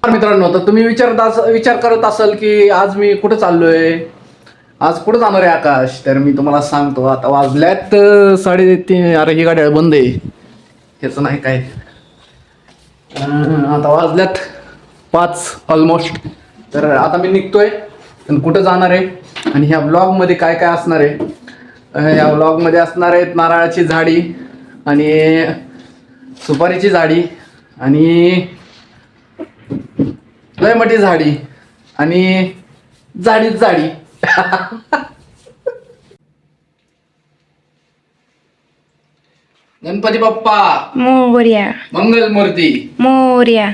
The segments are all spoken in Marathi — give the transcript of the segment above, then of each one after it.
मित्रांनो, तर तुम्ही विचार करत असाल की आज मी कुठे चाललोय, आज कुठे जाणार आहे आकाश. तर मी तुम्हाला सांगतो, आता वाजल्यात 3:30. अरे ही गाडी बंद आहे, हेच नाही काय. आता वाजल्यात 5 ऑलमोस्ट. तर आता मी निघतोय आणि कुठं जाणार आहे आणि ह्या ब्लॉगमध्ये काय काय असणार आहे. ह्या ब्लॉगमध्ये असणार आहेत नारळाची झाडी आणि सुपारीची झाडी आणि लय मोठी झाडी आणि झाडीच झाडी. गणपती बाप्पा मोरया मंगल मूर्ती. मोरया.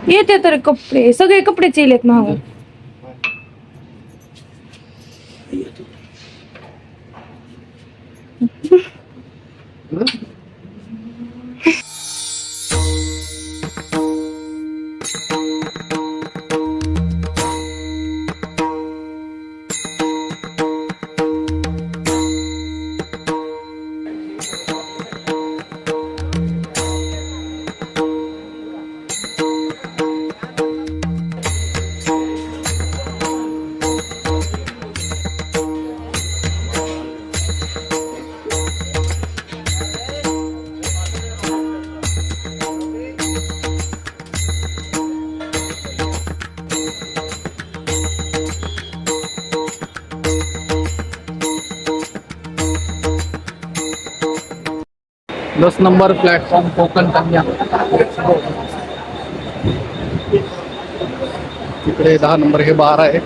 येते तर कपडे, सगळे कपडेच येलेत मागून. दस नंबर प्लॅटफॉर्म कोकण कन्या. तिकडे 10 नंबर, हे 12 आहे.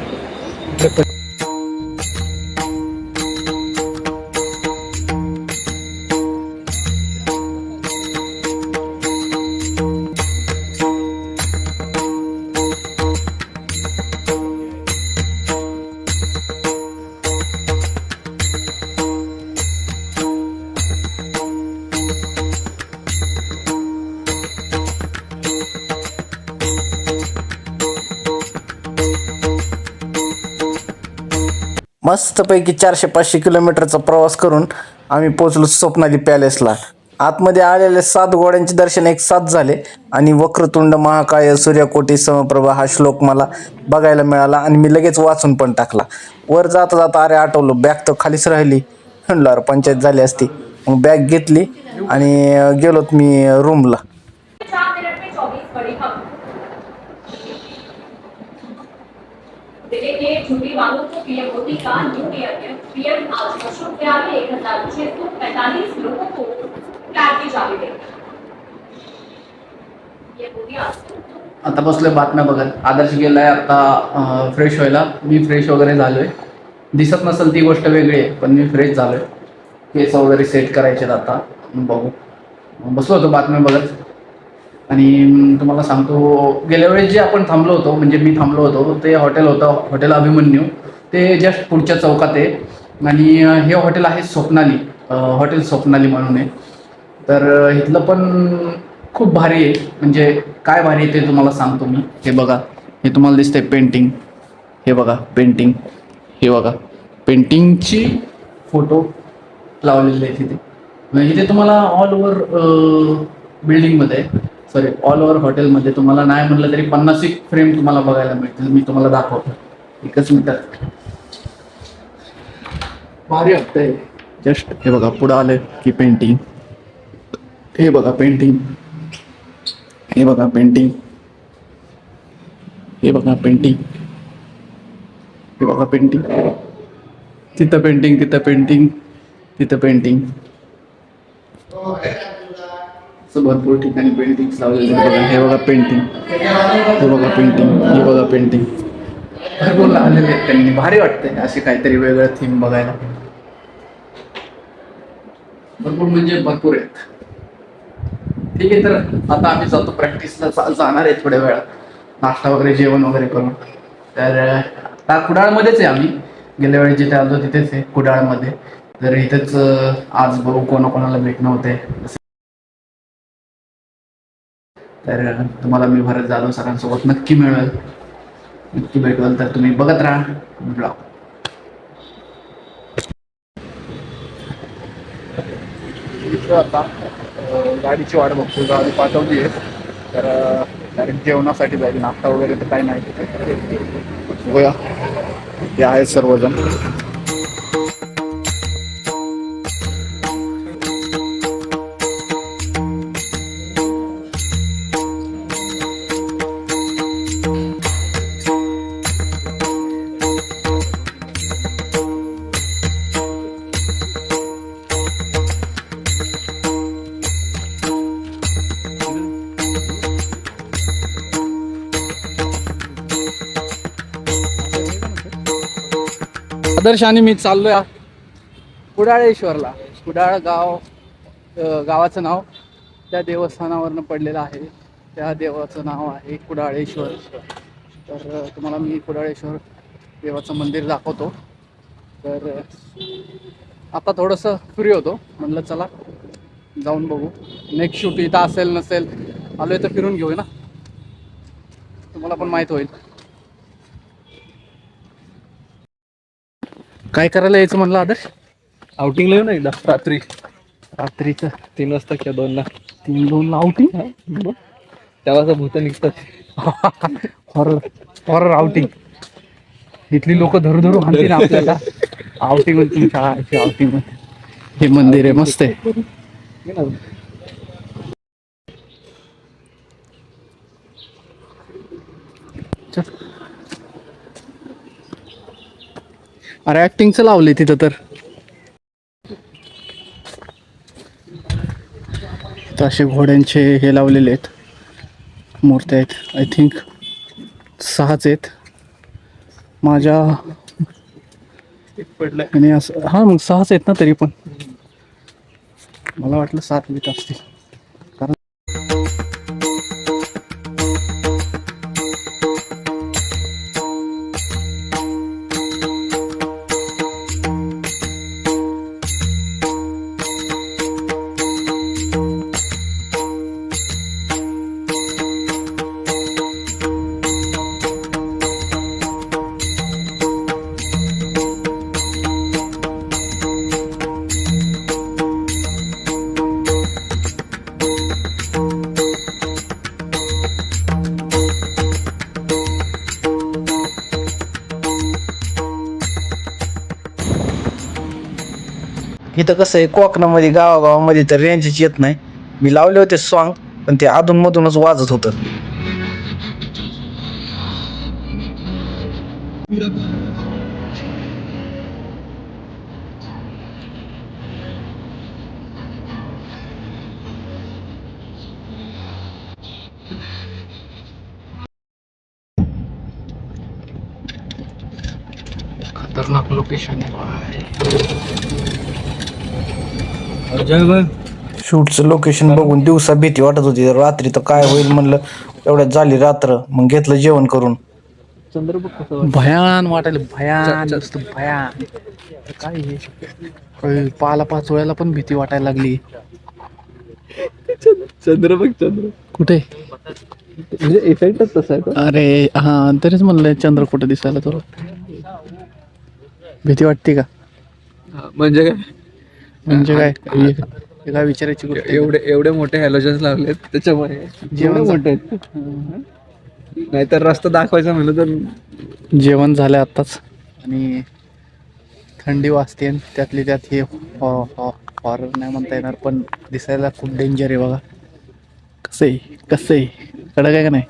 मस्तपैकी 400-500 किलोमीटरचा प्रवास करून आम्ही पोहोचलो स्वप्नाली पॅलेसला. आतमध्ये आलेले 7 घोड्यांचे दर्शन एक साथ झाले आणि वक्रतुंड महाकाय सूर्यकोटी समप्रभा हा श्लोक मला बघायला मिळाला आणि मी लगेच वाचून पण टाकला. वर जाता जाता अरे आठवलं, बॅग तर खालीच राहिली. म्हणलं अरे पंचायत झाली असती. मग बॅग घेतली आणि गेलोत मी रूमला. जिले के झुंडी वालों को पीएम मोदी का न्यू ईयर गिफ्ट। पीएम आज अशोक विहार में 1645 लोगों को फ्लैट की चाबी देंगे। ये मोदी आज आता बसलोय बातम्या बघत. आदर्श गेलाय आता फ्रेश व्हायला. मी फ्रेश वगैरे झालोय. दिसत नसेल ती गोष्ट वेगळी आहे, पण मी फ्रेश झालोय. केस वगैरे सेट करायचे आता बघू. बसलो होतो बातम्या बघत आणि तुम्हाला सांगतो, गेल्या वेळेस जे आपण थांबलो होतो, म्हणजे मी थांबलो होतो, ते हॉटेल होतं हॉटेल अभिमन्यू. ते जस्ट पुढच्या चौकात आहे आणि हे हॉटेल आहे स्वप्नाली, हॉटेल स्वप्नाली म्हणून आहे. तर इथलं पण खूप भारी आहे. म्हणजे काय भारी आहे ते तुम्हाला सांगतो मी. हे बघा, हे तुम्हाला दिसतंय पेंटिंग. हे बघा पेंटिंग, हे बघा पेंटिंगची फोटो लावलेले आहे तिथे. इथे तुम्हाला ऑल ओव्हर बिल्डिंगमध्ये, सॉरी ऑल ओव्हर हॉटेलमध्ये तुम्हाला नाही म्हटलं तरी 50 फ्रेम तुम्हाला बघायला मिळतील. मी तुम्हाला दाखवतो एकच मिनिटात. भारी वाटतंय. जस्ट हे बघा पुढं आलं की पेंटिंग. हे बघा पेंटिंग, हे बघा पेंटिंग, हे बघा पेंटिंग, हे बघा पेंटिंग. तिथं पेंटिंग, तिथं पेंटिंग, तिथं पेंटिंग. भरपूर ठिकाणी पेंटिंग्स लावलेले बघा. हे बघा पेंटिंग, हे बघा पेंटिंग, हे बघा पेंटिंग. भरपूर लावलेले आहेत त्यांनी. भारी वाटतंय असे काहीतरी वेगळं थीम बघायला. भरपूर म्हणजे भरपूर आहेत. ठीक आहे, तर आता आम्ही जातो प्रॅक्टिसला. जाणार आहे थोड्या वेळात, नाश्ता वगैरे जेवण वगैरे करून. तर आता कुडाळमध्येच आहे आम्ही. गेल्या वेळी जिथे आलो तिथेच आहे कुडाळमध्ये. तर इथेच आज बघू कोणाकोणाला भेटणं होते. तर तुम्हाला मी भरत जाधव सरांसोबत नक्की मिळेल, नक्की भेटवाल. तर तुम्ही बघत राहा ब्लॉग. आता गाडीची वाट बघतो, गाडी पाठवली आहे तर डायरेक्ट जेवणासाठी जाईल. नाश्ता वगैरे तर काही नाही तिथे. बघूया ते आहेत सर्वजण. आदर्श आणि मी चाललोय कुडाळेश्वरला. कुडाळ गाव, गावाचं नाव त्या देवस्थानावरनं पडलेलं आहे. त्या देवाचं नाव आहे कुडाळेश्वर. तर तुम्हाला मी कुडाळेश्वर देवाचं मंदिर दाखवतो. तर आता थोडंसं फ्री होतो, म्हणलं चला जाऊन बघू. नेक्स्ट शूट इथं असेल नसेल, आलोय तर फिरून घेऊ ना, तुम्हाला पण माहीत होईल. काय करायला यायचं म्हणलं आदर्श? आउटिंगला येऊ ना एकदा रात्रीचं 3 वाजता किंवा 2ला. 3-2 आउटिंग. तेव्हा भूत निघतात. Horror outing. इथली लोक धरू आणतील आपल्याला. आउटिंग मध्ये तुमच्या आउटिंग मध्ये हे मंदिर आहे, मस्त आहे. चल. अरे ऍक्टिंगचं लावले तिथं तर. असे घोड्यांचे हे लावलेले आहेत, मूर्त्या आहेत. आय थिंक 6च आहेत माझ्या आणि असं. हा मग 6च आहेत ना, तरी पण मला वाटलं 7 बीत असतील. कारण इथं कसं आहे, कोकणामध्ये गावागावामध्ये तर रेंजच येत नाही. मी लावले होते सॉन्ग, पण ते अधूनमधूनच वाजत होतं. खतरनाक लोकेशन आहे. शूटचं लोकेशन बघून दिवसा भीती वाटत होती, रात्री तर काय होईल म्हणलं. एवढ्यात झाली रात्र, मग घेतलं जेवण करून. भयान वाटायला, भयान नुसतं भयान. काय हे पाला पाचोळ्याला पण भीती वाटायला लागली. चंद्र कुठे? म्हणजे इफेक्टच तसा आहे. अरे हा, तरीच म्हणलं चंद्र कुठे दिसायला तुला. भीती वाटते का? म्हणजे काय? म्हणजे काय हे काय विचारायची गोष्ट आहे? एवढे मोठे हॅलोजन्स लावलेत त्याच्यामुळे जेवण मोठे आहेत. नाहीतर रस्ता दाखवायचा म्हणलं तर जेवण झालं आत्ताच आणि थंडी वाजते. त्यातली त्यात हे हॉरर नाही म्हणता येणार, पण दिसायला खूप डेंजर आहे. बघा कसं आहे कडक आहे का नाही.